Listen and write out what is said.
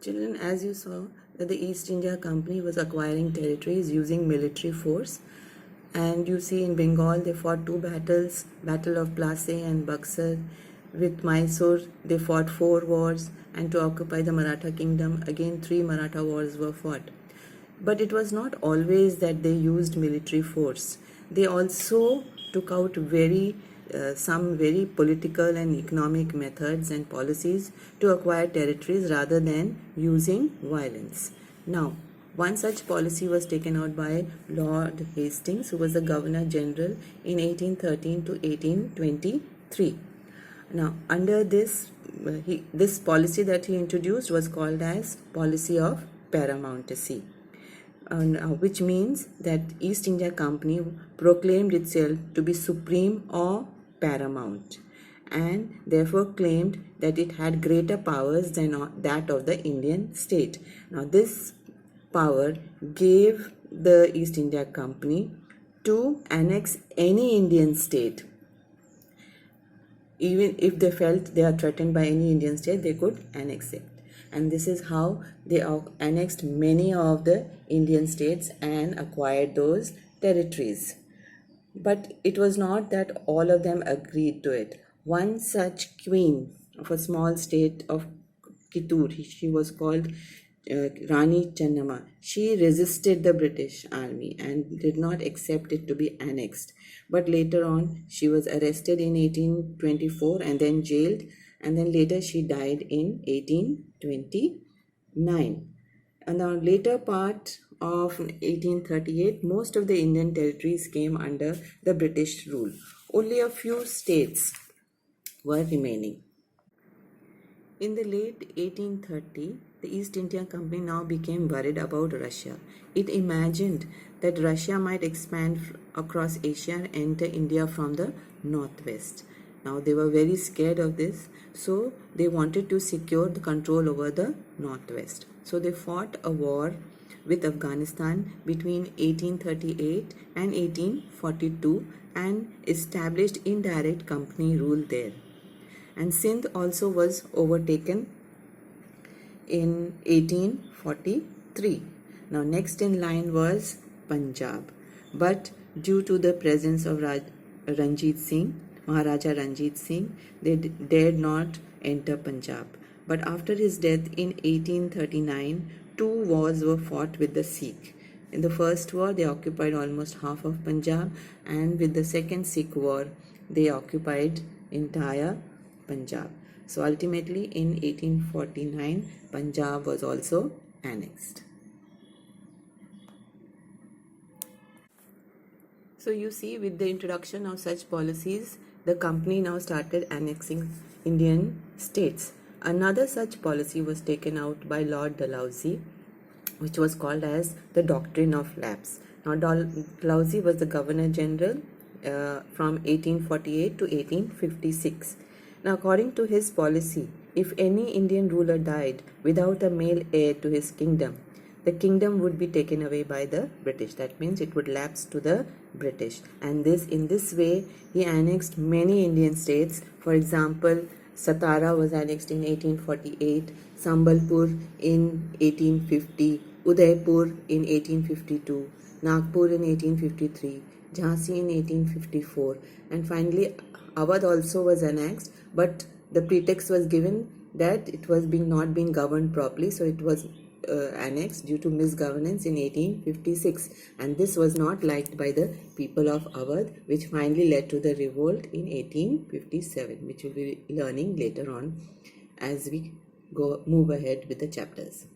Children, as you saw, that the East India Company was acquiring territories using military force. And you see in Bengal, they fought two battles, Battle of Plassey and Buxar. With Mysore, they fought 4 wars. And to occupy the Maratha kingdom, again 3 Maratha wars were fought. But it was not always that they used military force. They also took out some very political and economic methods and policies to acquire territories rather than using violence. Now, one such policy was taken out by Lord Hastings, who was the Governor General in 1813 to 1823. Now, under this policy that he introduced was called as Policy of Paramountcy. Which means that East India Company proclaimed itself to be supreme or paramount, and therefore claimed that it had greater powers than that of the Indian state. Now this power gave the East India Company to annex any Indian state. Even if they felt they are threatened by any Indian state, they could annex it. And this is how they annexed many of the Indian states and acquired those territories. But it was not that all of them agreed to it. One such queen of a small state of Kittur, she was called Rani Channamma. She resisted the British army and did not accept it to be annexed. But later on, she was arrested in 1824 and then jailed, and then later she died in 1829. And the later part of 1838, most of the Indian territories came under the British rule. Only a few states were remaining. In the late 1830s, the East India Company now became worried about Russia. It imagined that Russia might expand across Asia and enter India from the northwest. Now they were very scared of this, so they wanted to secure the control over the northwest. So they fought a war with Afghanistan between 1838 and 1842 and established indirect company rule there. And Sindh also was overtaken in 1843. Now next in line was Punjab, but due to the presence of Ranjit Singh, Maharaja Ranjit Singh, they dared not enter Punjab. But after his death in 1839, 2 wars were fought with the Sikh. In the first war, they occupied almost half of Punjab, and with the second Sikh war, they occupied entire Punjab. So ultimately in 1849, Punjab was also annexed. So you see, with the introduction of such policies, the company now started annexing Indian states. Another such policy was taken out by Lord Dalhousie, which was called as the Doctrine of Lapse. Now Dalhousie was the Governor General from 1848 to 1856. Now according to his policy, if any Indian ruler died without a male heir to his kingdom, the kingdom would be taken away by the British. That means it would lapse to the British. And in this way, he annexed many Indian states. For example, Satara was annexed in 1848, Sambalpur in 1850, Udaipur in 1852, Nagpur in 1853, Jhansi in 1854, and finally Awadh also was annexed, but the pretext was given that it was not being governed properly, so it was annexed due to misgovernance in 1856, and this was not liked by the people of Awadh, which finally led to the revolt in 1857, which we'll be learning later on as we move ahead with the chapters.